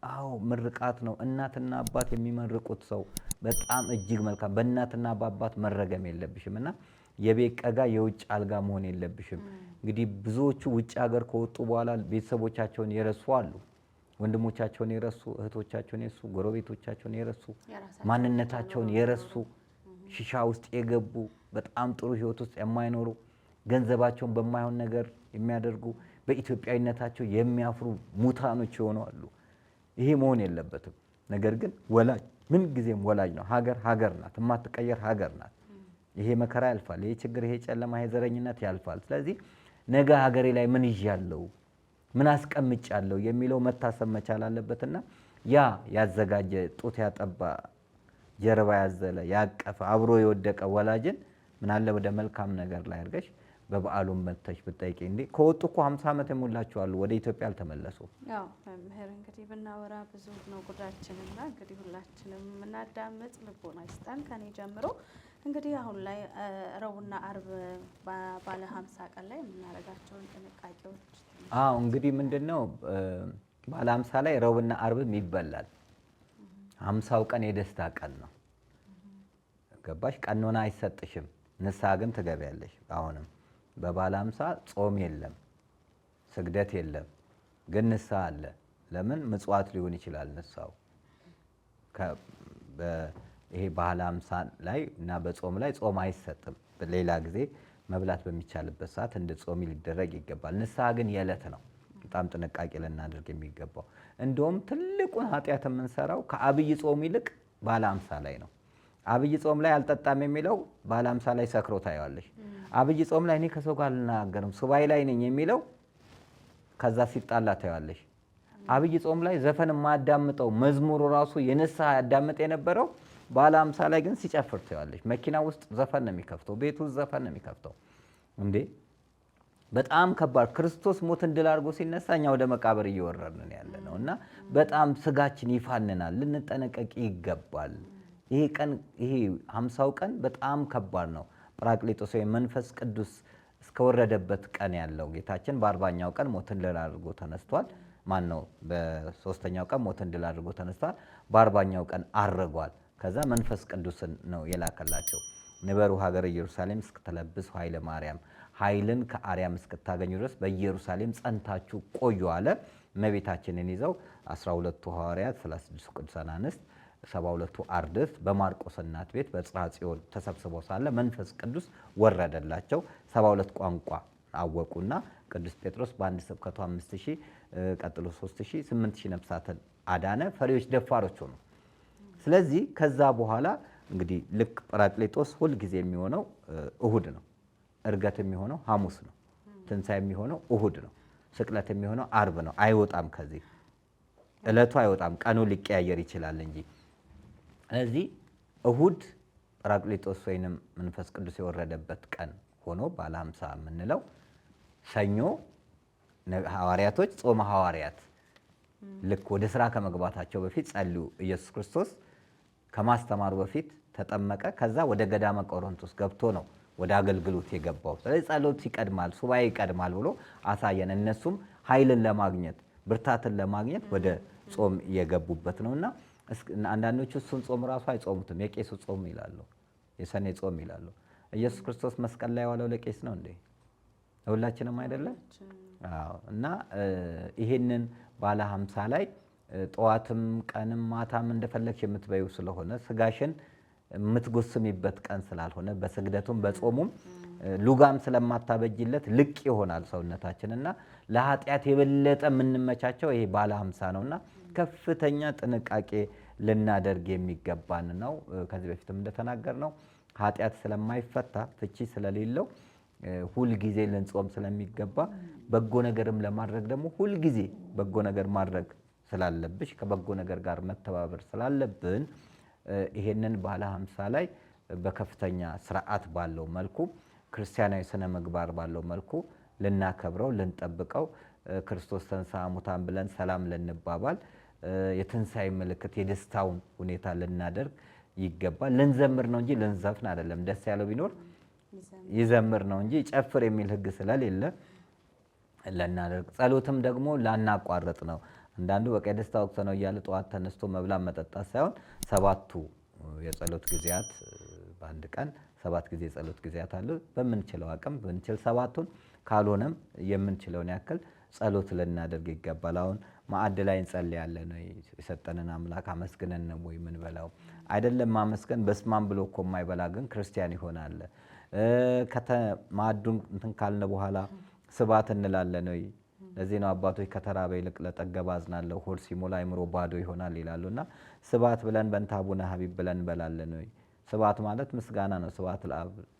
አዎ ምርቃት ነው። እናትና አባት የሚመርቁት ሰው በጣም እጅግ መልካም። በእናትና በአባት መረገም የለብሽም እና የቤት ቀጋ የውጭ አልጋ መሆን የለብሽም። እንግዲህ ብዙዎቹ ውጭ ሀገር ከወጡ በኋላ ቤተሰቦቻቸውን የረሱ አሉ፣ ወንድሞቻቸውን የረሱ፣ እህቶቻቸውን የረሱ፣ ጎረቤቶቻቸውን የረሱ፣ ማንነታቸውን የረሱ፣ ሺሻ ውስጥ የገቡ በጣም ጥሩ ህይወት ውስጥ የማይኖሩ ገንዘባቸውን በማይሆን ነገር የሚያደርጉ በኢትዮጵያዊነታቸው የሚያፍሩ ሙታኖች የሆኑ አሉ። ይሄ መሆን የለበትም። ነገር ግን ወላጅ ምን ጊዜም ወላጅ ነው። ሀገር ናት፣ የማትቀየር ሀገር ናት። ይሄ መከራ ያልፋል፣ ይሄ ችግር፣ ይሄ ጨለማ፣ ይሄ ዘረኝነት ያልፋል። ስለዚህ ነገ ሀገሬ ላይ ምን ይዣለሁ፣ ምን አስቀምጫለሁ የሚለው መታሰብ መቻል አለበትና ያ ያዘጋጀ ጡት ያጠባ ጀርባ ያዘለ ያቀፈ አብሮ የወደቀ ወላጅን ምን አለ ወደ መልካም ነገር ላይ አድርገሽ በበዓሉም መጥተሽ ብትጠይቂ። እንዴ ከወጡ እኮ 50 ዓመት የሞላቸው አሉ፣ ወደ ኢትዮጵያ አልተመለሱ። ያው መምህር እንግዲህ ብናወራ ብዙ ነው ጉዳችንና እንግዲህ ሁላችንም የምናዳምጥ ልቦና ይስጠን ከኔ ጀምሮ። እንግዲህ አሁን ላይ ረቡዕና አርብ ባለ 50 ቀን ላይ የምናደርጋቸውን ጥንቃቄዎች እንግዲህ ምንድነው ባለ 50 ላይ ረቡዕና አርብም ይበላል። 50ው ቀን የደስታ ቀን ነው። ገባሽ? ቀኖና አይሰጥሽም፣ ንስሐ ግን ትገቢያለሽ። አሁንም በባለ 50 ጾም የለም፣ ስግደት የለም፣ ግን ንስሐ አለ። ለምን? ምጽዋት ሊሆን ይችላል ንስሐው። ይሄ ባለ 50 ላይ እና በጾም ላይ ጾም አይሰጥም። ሌላ ጊዜ መብላት በሚቻልበት ሰዓት እንደ ጾም ሊደረግ ይገባል። ንስሐ ግን የዕለት ነው። በጣም ጥንቃቄ ልናደርግ የሚገባው። እንደውም ትልቁን ኃጢአት የምንሰራው ከአብይ ጾም ይልቅ ባለ 50 ላይ ነው። አብይ ጾም ላይ አልጠጣም የሚለው ባለ 50 ላይ ሰክሮ ታየዋለሽ። አብይ ጾም ላይ እኔ ከሰው ጋር አልናገርም ሱባኤ ላይ ነኝ የሚለው ከዛ ሲጣላ ታየዋለሽ። አብይ ጾም ላይ ዘፈን የማያዳምጠው መዝሙሩ ራሱ የንስሐ ያዳምጥ የነበረው ባለ 50 ላይ ግን ሲጨፍር ታየዋለሽ። መኪና ውስጥ ዘፈን ነው የሚከፍተው፣ ቤት ውስጥ ዘፈን ነው የሚከፍተው። እንዴ በጣም ከባድ። ክርስቶስ ሞትን ድል አድርጎ ሲነሳ እኛ ወደ መቃብር እየወረድን ያለ ነው እና በጣም ስጋችን ይፋንናል። ልንጠነቀቅ ይገባል። ይሄ 50ው ቀን በጣም ከባድ ነው። ጰራቅሊጦስ ወይም መንፈስ ቅዱስ እስከወረደበት ቀን ያለው ጌታችን በ40ኛው ቀን ሞትን ድል አድርጎ ተነስቷል። ማን ነው? በ3ኛው ቀን ሞትን ድል አድርጎ ተነስቷል። በ40ኛው ቀን አርጓል። ከዛ መንፈስ ቅዱስን ነው የላከላቸው። ንበሩ ሀገረ ኢየሩሳሌም እስክትለብሱ ኃይለ ማርያም፣ ኃይልን ከአርያም እስክታገኙ ድረስ በኢየሩሳሌም ጸንታችሁ ቆዩ አለ። እመቤታችንን ይዘው 12ቱ ሐዋርያት፣ 36ቱ ቅዱሳን አንስት፣ 72ቱ አርድእት በማርቆስ እናት ቤት በጽርሐ ጽዮን ተሰብስበው ሳለ መንፈስ ቅዱስ ወረደላቸው። 72 ቋንቋ አወቁና ቅዱስ ጴጥሮስ በአንድ ስብከቱ 5000 ቀጥሎ 3000 8000 ነፍሳትን አዳነ። ፈሪዎች ደፋሮች ሆኑ። ስለዚህ ከዛ በኋላ እንግዲህ ልክ ጰራቅሊጦስ ሁልጊዜ የሚሆነው እሁድ ነው። እርገት የሚሆነው ሐሙስ ነው። ትንሣኤ የሚሆነው እሁድ ነው። ስቅለት የሚሆነው አርብ ነው። አይወጣም፣ ከዚህ ዕለቱ አይወጣም። ቀኑ ሊቀያየር ይችላል እንጂ። ስለዚህ እሁድ ጰራቅሊጦስ ወይንም መንፈስ ቅዱስ የወረደበት ቀን ሆኖ ባለ 50 የምንለው፣ ሰኞ ሐዋርያቶች ጾመ ሐዋርያት ልክ ወደ ስራ ከመግባታቸው በፊት ጸልዩ። ኢየሱስ ክርስቶስ ከማስተማሩ በፊት ተጠመቀ። ከዛ ወደ ገዳመ ቆሮንቶስ ገብቶ ነው ወደ አገልግሎት የገባው። ስለዚህ ጸሎት ይቀድማል፣ ሱባኤ ይቀድማል ብሎ አሳየን። እነሱም ኃይልን ለማግኘት ብርታትን ለማግኘት ወደ ጾም የገቡበት ነውና አንዳንዶቹ እሱን ጾም ራሱ አይጾሙትም። የቄሱ ጾም ይላሉ፣ የሰኔ ጾም ይላሉ። ኢየሱስ ክርስቶስ መስቀል ላይ ዋለው ለቄስ ነው እንዴ? ሁላችንም አይደለም? አዎ። እና ይሄንን ባለ 50 ላይ ጠዋትም ቀንም ማታም እንደፈለግሽ የምትበዩ ስለሆነ ስጋሽን የምትጎስሚበት ቀን ስላልሆነ በስግደቱም በጾሙም ሉጋም ስለማታበጅለት ልቅ ይሆናል ሰውነታችንና ለኃጢአት የበለጠ የምንመቻቸው ይሄ ባለ 50 ነውና ከፍተኛ ጥንቃቄ ልናደርግ የሚገባን ነው። ከዚህ በፊትም እንደተናገር ነው ኃጢአት ስለማይፈታ ፍቺ ስለሌለው ሁል ጊዜ ልንጾም ስለሚገባ በጎ ነገርም ለማድረግ ደግሞ ሁል ጊዜ በጎ ነገር ማድረግ ስላለብሽ ከበጎ ነገር ጋር መተባበር ስላለብን ይሄንን ባለ 50 ላይ በከፍተኛ ስርዓት ባለው መልኩ ክርስቲያናዊ ስነ ምግባር ባለው መልኩ ልናከብረው ልንጠብቀው ክርስቶስ ተንሥአ እሙታን ብለን ሰላም ልንባባል የትንሣኤ ምልክት የደስታውን ሁኔታ ልናደርግ ይገባል። ልንዘምር ነው እንጂ ልንዘፍን አይደለም። ደስ ያለው ቢኖር ይዘምር ነው እንጂ ጨፍር የሚል ሕግ ስለሌለ ልናደርግ። ጸሎትም ደግሞ ላናቋርጥ ነው። አንዳንዱ በቃ የደስታ ወቅት ነው እያለ ጠዋት ተነስቶ መብላት መጠጣት ሳይሆን 7ቱ የጸሎት ጊዜያት በአንድ ቀን 7 ጊዜ የጸሎት ጊዜያት አሉ። በምንችለው አቅም ብንችል 7ቱን ካልሆነም የምንችለውን ያክል ጸሎት ልናደርግ ይገባል። አሁን ማዕድ ላይ እንጸልያለን ወይ? የሰጠንን አምላክ አመስግነን ነው ወይ የምንበላው? አይደለም። ማመስገን በስማም ብሎ እኮ የማይበላ ግን ክርስቲያን ይሆናል። ማዕዱን እንትን ካልን በኋላ ስብሐት እንላለን ወይ? ለዚህ ነው አባቶች ከተራበ ይልቅ ለጠገበ አዝናለሁ፣ ሆድ ሲሞላ አይምሮ ባዶ ይሆናል ይላሉና ስብሐት ብለን በእንተ አቡነ ሀቢብ ብለን እንበላለን ወይ? ስብሐት ማለት ምስጋና ነው። ስብሐት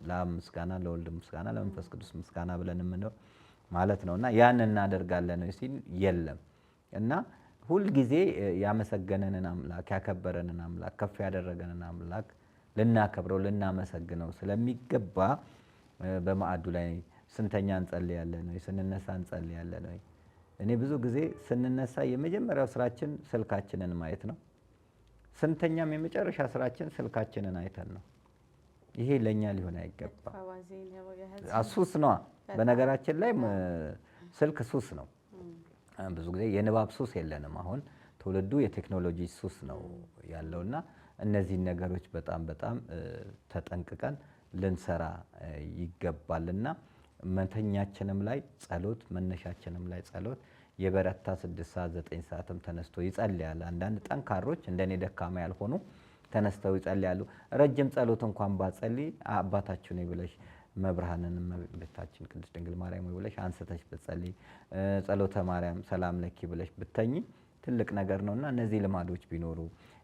ለአብ ምስጋና፣ ለወልድ ምስጋና፣ ለመንፈስ ቅዱስ ምስጋና ብለን የምንለው ማለት ነውና ያን እናደርጋለን ወይ ሲል የለም። እና ሁልጊዜ ያመሰገነንን አምላክ ያከበረንን አምላክ ከፍ ያደረገንን አምላክ ልናከብረው ልናመሰግነው ስለሚገባ በማዕዱ ላይ ስንተኛ እንጸልያለን ወይ? ስንነሳ እንጸልያለን ወይ? እኔ ብዙ ጊዜ ስንነሳ የመጀመሪያው ስራችን ስልካችንን ማየት ነው። ስንተኛም የመጨረሻ ስራችን ስልካችንን አይተን ነው። ይሄ ለኛ ሊሆን አይገባም። ሱስ ነው። በነገራችን ላይ ስልክ ሱስ ነው። ብዙ ጊዜ የንባብ ሱስ የለንም። አሁን ትውልዱ የቴክኖሎጂ ሱስ ነው ያለውና እነዚህን ነገሮች በጣም ተጠንቅቀን ልንሰራ ይገባልና መተኛችንም ላይ ጸሎት መነሻችንም ላይ ጸሎት የበረታ 6 ሰዓት 9 ሰዓትም ተነስቶ ይጸልያል። አንዳንድ ጠንካሮች እንደኔ ደካማ ያልሆኑ ተነስተው ይጸልያሉ። ረጅም ጸሎት እንኳን ባጸልይ አባታችን ነው ብለሽ መብርሃንን እመቤታችን ቅድስት ድንግል ማርያም ወይ ብለሽ አንስተሽ ብትጸልይ ጸሎተ ማርያም ሰላም ለኪ ብለሽ ብተኝ ትልቅ ነገር ነውና እነዚህ ልማዶች ቢኖሩ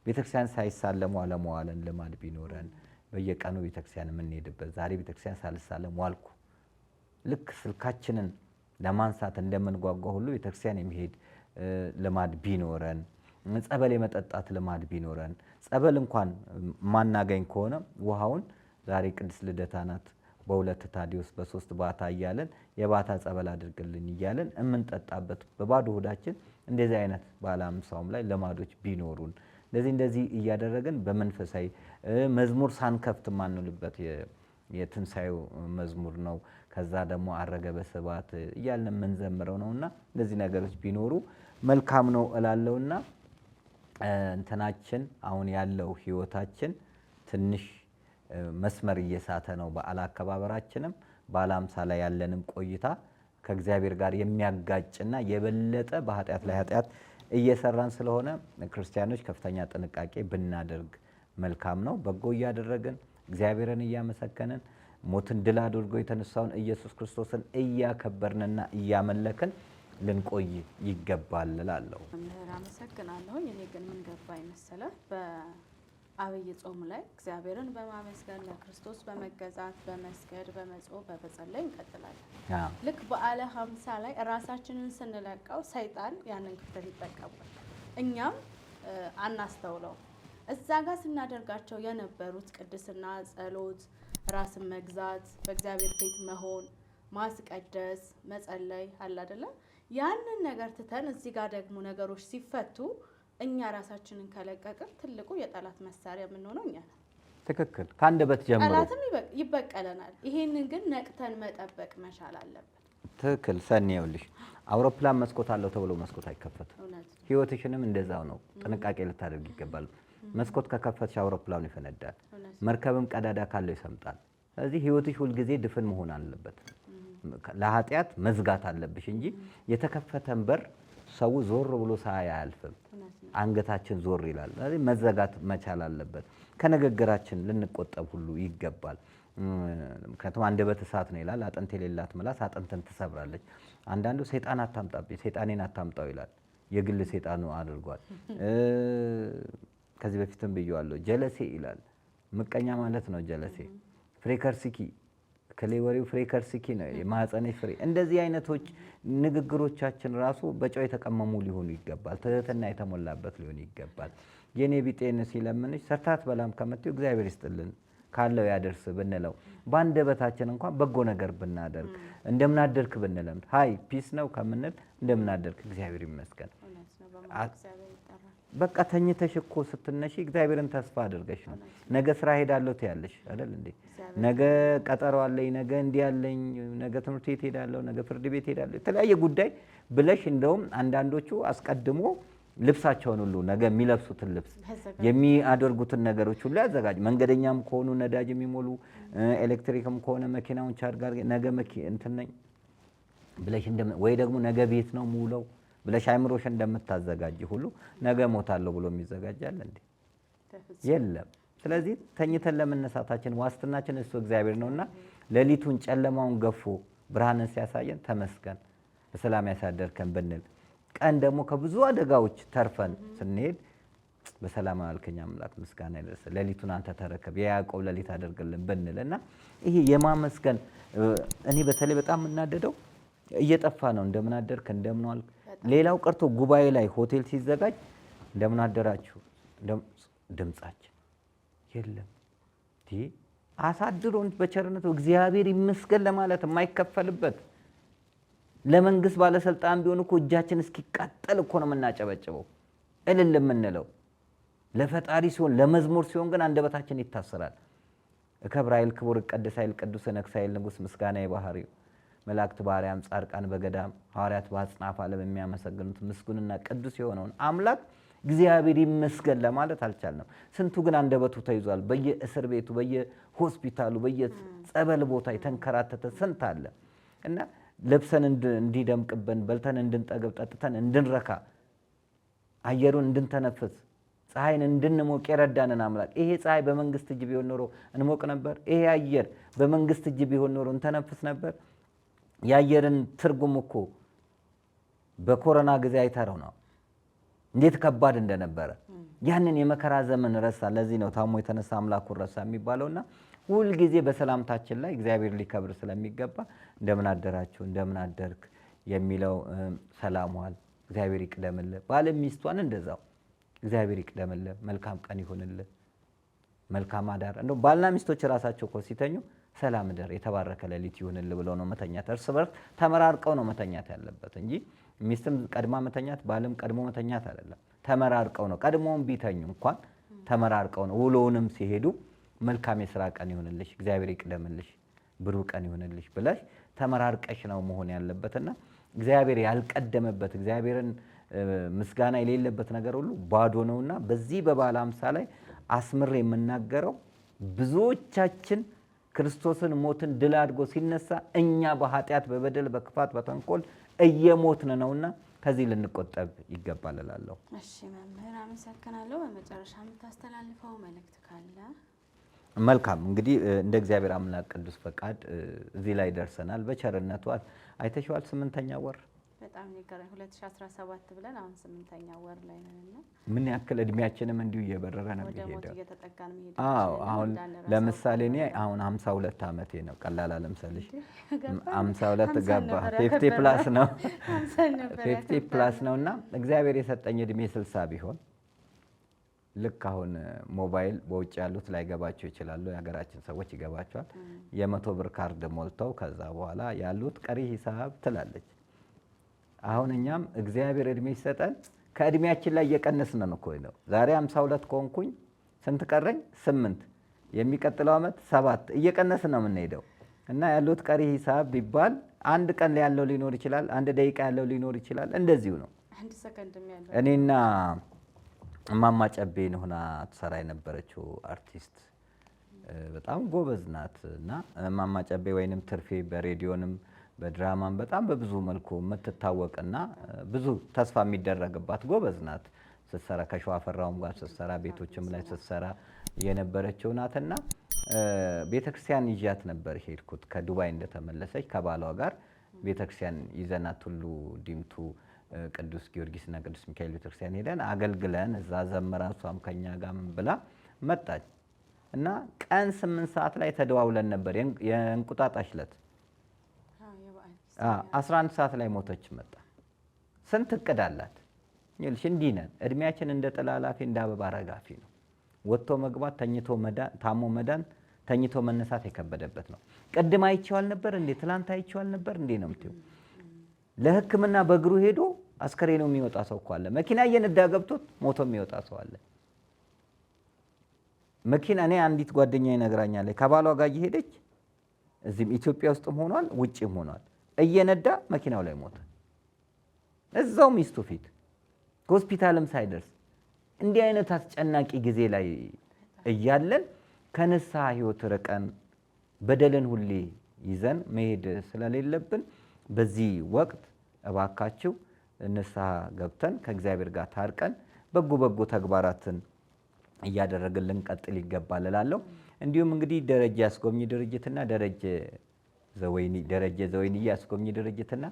ቤተክርስቲያን ሳይሳለሙ አለመዋልን ልማድ ቢኖረን በየቀኑ ቤተክርስቲያን የምንሄድበት ዛሬ ቤተክርስቲያን ሳልሳለም ዋልኩ ልክ ስልካችንን ለማንሳት እንደምንጓጓ ሁሉ ቤተክርስቲያን የሚሄድ ልማድ ቢኖረን ጸበል የመጠጣት ልማድ ቢኖረን ጸበል እንኳን ማናገኝ ከሆነ ውሃውን ዛሬ ቅድስት ልደታ ናት በ2 ታዲዮስ በ3 ባታ እያለን የባታ ጸበል አድርግልኝ እያለን የምንጠጣበት በባዶ ሆዳችን እንደዚህ አይነት ባለ 50ም ላይ ልማዶች ቢኖሩን እንደዚህ እያደረግን በመንፈሳዊ መዝሙር ሳንከፍት ማንልበት የትንሳኤው መዝሙር ነው። ከዛ ደግሞ አረገ በስብሐት እያልን የምንዘምረው ነውና እንደዚህ ነገሮች ቢኖሩ መልካም ነው እላለሁና እንትናችን አሁን ያለው ህይወታችን ትንሽ መስመር እየሳተ ነው። በዓል አከባበራችንም ባለ 50 ላይ ያለንም ቆይታ ከእግዚአብሔር ጋር የሚያጋጭና የበለጠ በኃጢአት ላይ ኃጢአት እየሰራን ስለሆነ ክርስቲያኖች ከፍተኛ ጥንቃቄ ብናደርግ መልካም ነው። በጎ እያደረግን እግዚአብሔርን እያመሰከንን ሞትን ድል አድርጎ የተነሳውን ኢየሱስ ክርስቶስን እያከበርንና እያመለክን ልንቆይ ይገባል እላለሁ። መምህር አመሰግናለሁኝ። እኔ ግን ምን ገባኝ መሰለህ በአብይ ጾም ላይ እግዚአብሔርን በማመስገን ለክርስቶስ በመገዛት በመስገድ በመጾም በመጸለይ እንቀጥላለን። ልክ በዓለ 50 ላይ ራሳችንን ስንለቀው ሰይጣን ያንን ክፍተት ይጠቀማል። እኛም አናስተውለው። እዛ ጋር ስናደርጋቸው የነበሩት ቅድስና፣ ጸሎት፣ ራስን መግዛት፣ በእግዚአብሔር ፊት መሆን፣ ማስቀደስ፣ መጸለይ አለ አይደለ? ያንን ነገር ትተን እዚህ ጋር ደግሞ ነገሮች ሲፈቱ እኛ ራሳችንን ከለቀቅን ትልቁ የጠላት መሳሪያ የምንሆነው እኛ ነን። ትክክል። ከአንደበት ጀምሮ ጠላትም ይበቀለናል። ይሄንን ግን ነቅተን መጠበቅ መቻል አለብን። ትክክል ሰኒ። ይኸውልሽ አውሮፕላን መስኮት አለው ተብሎ መስኮት አይከፈትም። ህይወትሽንም እንደዛው ነው። ጥንቃቄ ልታደርግ ይገባል። መስኮት ከከፈትሽ አውሮፕላኑ ይፈነዳል። መርከብም ቀዳዳ ካለው ይሰምጣል። ስለዚህ ህይወትሽ ሁልጊዜ ድፍን መሆን አለበት። ለኃጢአት መዝጋት አለብሽ እንጂ የተከፈተን በር ሰው ዞር ብሎ ሳያይ አያልፍም። አንገታችን ዞር ይላል። ስለዚህ መዘጋት መቻል አለበት። ከንግግራችን ልንቆጠብ ሁሉ ይገባል። ምክንያቱም አንደበት እሳት ነው ይላል። አጥንት የሌላት ምላስ አጥንትን ትሰብራለች። አንዳንዱ ሰይጣን አታምጣብኝ፣ ሰይጣኔን አታምጣው ይላል። የግል ሰይጣኑ አድርጓል። ከዚህ በፊትም ብየዋለሁ። ጀለሴ ይላል። ምቀኛ ማለት ነው ጀለሴ። ፍሬከርስኪ ከሌወሪው ፍሬከርስኪ ነው የማህፀንሽ ፍሬ። እንደዚህ አይነቶች ንግግሮቻችን ራሱ በጨው የተቀመሙ ሊሆኑ ይገባል። ትህትና የተሞላበት ሊሆን ይገባል። የኔ ቢጤን ሲለምንሽ ሰርታት በላም ከምትይው እግዚአብሔር ይስጥልን ካለው ያደርስ ብንለው፣ በአንደበታችን እንኳን በጎ ነገር ብናደርግ፣ እንደምናደርክ ብንለምድ፣ ሃይ ፒስ ነው ከምንል እንደምናደርክ እግዚአብሔር ይመስገን። በቃ ተኝተሽ እኮ ስትነሺ እግዚአብሔርን ተስፋ አድርገሽ ነው። ነገ ስራ ሄዳለሁ ትያለሽ አይደል እንዴ? ነገ ቀጠሮ አለኝ፣ ነገ እንዲህ አለኝ፣ ነገ ትምህርት ቤት ሄዳለሁ፣ ነገ ፍርድ ቤት ሄዳለሁ፣ የተለያየ ጉዳይ ብለሽ እንደውም አንዳንዶቹ አስቀድሞ ልብሳቸውን ሁሉ ነገ የሚለብሱትን ልብስ የሚያደርጉትን ነገሮች ሁሉ ያዘጋጅ። መንገደኛም ከሆኑ ነዳጅ የሚሞሉ ኤሌክትሪክም ከሆነ መኪናውን ቻርጅ አድርገ ነገ እንትን ነኝ ብለሽ ወይ ደግሞ ነገ ቤት ነው ሙለው ብለሽ አይምሮሽ እንደምታዘጋጅ ሁሉ ነገ ሞታለሁ ብሎ የሚዘጋጃል እንዴ? የለም። ስለዚህ ተኝተን ለመነሳታችን ዋስትናችን እሱ እግዚአብሔር ነውና ሌሊቱን ጨለማውን ገፎ ብርሃንን ሲያሳየን ተመስገን በሰላም ያሳደርከን ብንል፣ ቀን ደግሞ ከብዙ አደጋዎች ተርፈን ስንሄድ በሰላም አልከኝ አምላክ ምስጋና ይደርስ፣ ሌሊቱን አንተ ተረከብ፣ የያዕቆብ ሌሊት አደርግልን ብንል እና ይሄ የማመስገን እኔ በተለይ በጣም የምናደደው እየጠፋ ነው። እንደምን አደርክ፣ እንደምን ዋልክ። ሌላው ቀርቶ ጉባኤ ላይ ሆቴል ሲዘጋጅ እንደምን አደራችሁ ድምጻችን የለም። አሳድሮን በቸርነቱ እግዚአብሔር ይመስገን ለማለት የማይከፈልበት ለመንግስት ባለስልጣን ቢሆን እኮ እጃችን እስኪቃጠል እኮ ነው የምናጨበጭበው እልል የምንለው። ለፈጣሪ ሲሆን ለመዝሙር ሲሆን ግን አንደበታችን ይታሰራል። እከብር ኃይል ክቡር እቀድስ ኃይል ቅዱስ ነግስ ኃይል ንጉስ ምስጋና የባህሪው መላእክት ባርያም ጻድቃን በገዳም ሐዋርያት በአጽናፈ ዓለም የሚያመሰግኑት ምስጉንና ቅዱስ የሆነውን አምላክ እግዚአብሔር ይመስገን ለማለት አልቻልንም። ስንቱ ግን አንደበቱ ተይዟል። በየእስር ቤቱ፣ በየሆስፒታሉ፣ በየጸበል ቦታ የተንከራተተ ስንት አለ እና ለብሰን እንዲደምቅብን፣ በልተን እንድንጠግብ፣ ጠጥተን እንድንረካ፣ አየሩን እንድንተነፍስ፣ ፀሐይን እንድንሞቅ የረዳንን አምላክ ይሄ ፀሐይ በመንግስት እጅ ቢሆን ኖሮ እንሞቅ ነበር። ይሄ አየር በመንግስት እጅ ቢሆን ኖሮ እንተነፍስ ነበር። የአየርን ትርጉም እኮ በኮሮና ጊዜ አይተረው ነው እንዴት ከባድ እንደነበረ። ያንን የመከራ ዘመን ረሳ። ለዚህ ነው ታሞ የተነሳ አምላኩን ረሳ የሚባለውና ሁልጊዜ በሰላምታችን ላይ እግዚአብሔር ሊከብር ስለሚገባ እንደምን አደራችሁ፣ እንደምን አደርክ የሚለው ሰላም ዋል፣ እግዚአብሔር ይቅደምልህ። ባል ሚስቷን እንደዛው እግዚአብሔር ይቅደምልህ፣ መልካም ቀን ይሁንልህ፣ መልካም አዳር። እንደው ባልና ሚስቶች ራሳቸው እኮ ሲተኙ ሰላም እደር፣ የተባረከ ሌሊት ይሁንልህ ብለው ነው መተኛት። እርስ በርስ ተመራርቀው ነው መተኛት ያለበት እንጂ ሚስትም ቀድማ መተኛት ባልም ቀድሞ መተኛት አይደለም። ተመራርቀው ነው። ቀድሞም ቢተኙ እንኳን ተመራርቀው ነው። ውሎውንም ሲሄዱ መልካም የሥራ ቀን ይሁንልሽ፣ እግዚአብሔር ይቅደምልሽ፣ ብሩህ ቀን ይሁንልሽ ብለሽ ተመራርቀሽ ነው መሆን ያለበትና እግዚአብሔር ያልቀደመበት እግዚአብሔርን ምስጋና የሌለበት ነገር ሁሉ ባዶ ነውና በዚህ በበዓለ ሃምሳ ላይ አስምሬ የምናገረው ብዙዎቻችን ክርስቶስን ሞትን ድል አድርጎ ሲነሳ እኛ በኃጢአት በበደል በክፋት በተንኮል እየሞትን ነውና ከዚህ ልንቆጠብ ይገባል እላለሁ። እሺ መምህር አመሰግናለሁ። በመጨረሻ የምታስተላልፈው መልእክት ካለ? መልካም እንግዲህ እንደ እግዚአብሔር አምላክ ቅዱስ ፈቃድ እዚህ ላይ ደርሰናል። በቸርነቱ አይተሽዋል። 8ኛ ወር በጣም ይገርም። 2017 ብለን አሁን 8ኛ ወር ላይ ነንና ምን ያክል እድሜያችንም እንዲሁ እየበረረ ነው የሚሄደው። አዎ አሁን ለምሳሌ እኔ አሁን 52 ዓመቴ ነው። ቀላል አለምሳሌሽ 52 ገባ 50 ፕላስ ነው 50 ፕላስ ነውና እግዚአብሔር የሰጠኝ እድሜ 60 ቢሆን ልክ አሁን ሞባይል በውጭ ያሉት ላይ ገባቸው ይችላሉ። የሀገራችን ሰዎች ይገባቸዋል። የ100 ብር ካርድ ሞልተው ከዛ በኋላ ያሉት ቀሪ ሂሳብ ትላለች። አሁን እኛም እግዚአብሔር እድሜ ይሰጠን ከእድሜያችን ላይ እየቀነስን ነው እኮ ነው። ዛሬ 52 ከሆንኩኝ ስንት ቀረኝ? 8 የሚቀጥለው ዓመት 7 እየቀነስን ነው የምንሄደው እና ያሉት ቀሪ ሂሳብ ቢባል አንድ ቀን ያለው ሊኖር ይችላል፣ አንድ ደቂቃ ያለው ሊኖር ይችላል። እንደዚሁ ነው። አንድ ሰከንድም ያለው እኔና እማማ ጨቤን ሆና ትሰራ የነበረችው አርቲስት በጣም ጎበዝ ናት እና እማማ ጨቤ ወይንም ትርፌ በሬዲዮንም በድራማም በጣም በብዙ መልኩ የምትታወቅና ብዙ ተስፋ የሚደረግባት ጎበዝ ናት። ስትሰራ ከሸዋፈራውም ጋር ስትሰራ ቤቶችም ላይ ስትሰራ የነበረችው ናትና ቤተክርስቲያን ይዣት ነበር ሄድኩት። ከዱባይ እንደተመለሰች ከባሏ ጋር ቤተክርስቲያን ይዘናት ቱሉ ዲምቱ ቅዱስ ጊዮርጊስና ቅዱስ ሚካኤል ቤተክርስቲያን ሄደን አገልግለን እዛ ዘመራ እሷም ከኛ ጋር ብላ መጣች እና ቀን 8 ሰዓት ላይ ተደዋውለን ነበር። የእንቁጣጣሽ ዕለት 11 ሰዓት ላይ ሞተች መጣ። ስንት እቅድ አላት ይልሽ። እንዲህ ነን። እድሜያችን እንደ ጥላላፊ እንደ አበባ ረጋፊ ነው። ወጥቶ መግባት፣ ተኝቶ መዳን፣ ታሞ መዳን፣ ተኝቶ መነሳት የከበደበት ነው። ቅድም አይቼዋል ነበር እንዴ ትላንት አይቼዋል ነበር እንዴ ነው የምትይው። ለሕክምና በእግሩ ሄዶ አስከሬኑ የሚወጣ ሰው እኮ አለ። መኪና እየነዳ ገብቶት ሞቶ የሚወጣ ሰው አለ። መኪና እኔ አንዲት ጓደኛዬ ነግራኛለች። ከባሏ ጋር እየሄደች እዚህም ኢትዮጵያ ውስጥም ሆኗል ውጭም ሆኗል እየነዳ መኪናው ላይ ሞተ። እዛው ሚስቱ ፊት ሆስፒታልም ሳይደርስ። እንዲህ አይነት አስጨናቂ ጊዜ ላይ እያለን ከንስሐ ህይወት ርቀን በደልን ሁሌ ይዘን መሄድ ስለሌለብን በዚህ ወቅት እባካችሁ ንስሐ ገብተን ከእግዚአብሔር ጋር ታርቀን በጎ በጎ ተግባራትን እያደረግን ልንቀጥል ይገባል እላለሁ። እንዲሁም እንግዲህ ደረጀ አስጎብኚ ድርጅትና ደረጀ ዘወይንዬ አስጎብኚ ድርጅትና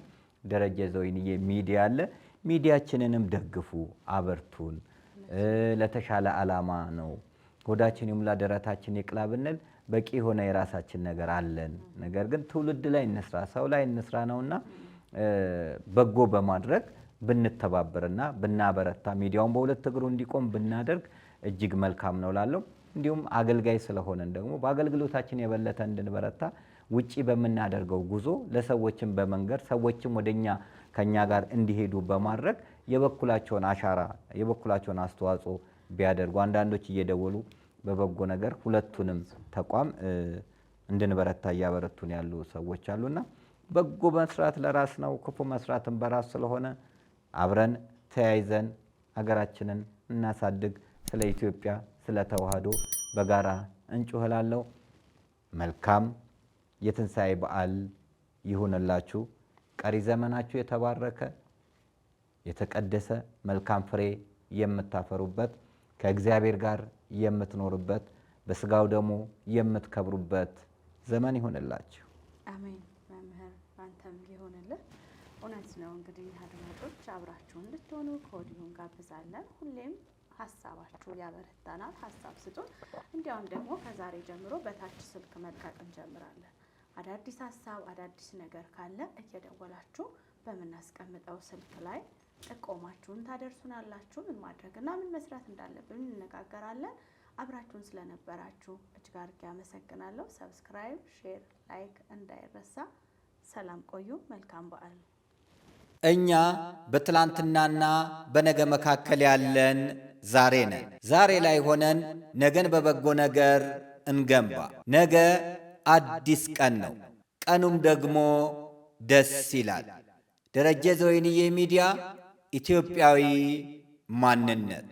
ደረጀ ዘወይንዬ ሚዲያ አለ። ሚዲያችንንም ደግፉ፣ አበርቱን። ለተሻለ ዓላማ ነው። ሆዳችን ይሙላ ደረታችን ይቅላ ብንል በቂ የሆነ የራሳችን ነገር አለን። ነገር ግን ትውልድ ላይ እንስራ፣ ሰው ላይ እንስራ ነውና በጎ በማድረግ ብንተባበርና ብናበረታ ሚዲያውን በሁለት እግሩ እንዲቆም ብናደርግ እጅግ መልካም ነው ላለው። እንዲሁም አገልጋይ ስለሆነን ደግሞ በአገልግሎታችን የበለጠ እንድንበረታ ውጪ በምናደርገው ጉዞ ለሰዎችም በመንገር ሰዎችም ወደኛ ከኛ ጋር እንዲሄዱ በማድረግ የበኩላቸውን አሻራ የበኩላቸውን አስተዋጽኦ ቢያደርጉ አንዳንዶች እየደወሉ በበጎ ነገር ሁለቱንም ተቋም እንድንበረታ እያበረቱን ያሉ ሰዎች አሉና በጎ መስራት ለራስ ነው፣ ክፉ መስራትም በራስ ስለሆነ አብረን ተያይዘን ሀገራችንን እናሳድግ። ስለ ኢትዮጵያ ስለ ተዋህዶ በጋራ እንጮህላለሁ። መልካም የትንሣኤ በዓል ይሁንላችሁ። ቀሪ ዘመናችሁ የተባረከ የተቀደሰ መልካም ፍሬ የምታፈሩበት ከእግዚአብሔር ጋር የምትኖሩበት በስጋው ደግሞ የምትከብሩበት ዘመን ይሁንላችሁ። አሜን። መምህር አንተም ይሁንልህ። እውነት ነው። እንግዲህ አድማጮች አብራችሁን እንድትሆኑ ከወዲሁ እንጋብዛለን። ሁሌም ሀሳባችሁ ያበረታናል። ሀሳብ ስጡን። እንዲያውም ደግሞ ከዛሬ ጀምሮ በታች ስልክ መልቀቅ እንጀምራለን። አዳዲስ ሀሳብ አዳዲስ ነገር ካለ እየደወላችሁ በምናስቀምጠው ስልክ ላይ ጥቆማችሁን ታደርሱናላችሁ። ምን ማድረግና ምን መስራት እንዳለብን እንነጋገራለን። አብራችሁን ስለነበራችሁ እጅግ አድርጌ አመሰግናለሁ። ሰብስክራይብ፣ ሼር፣ ላይክ እንዳይረሳ። ሰላም ቆዩ። መልካም በዓል። እኛ በትላንትናና በነገ መካከል ያለን ዛሬ ነን። ዛሬ ላይ ሆነን ነገን በበጎ ነገር እንገንባ። ነገ አዲስ ቀን ነው። ቀኑም ደግሞ ደስ ይላል። ደረጀ ዘወይንዬ ሚዲያ ኢትዮጵያዊ ማንነት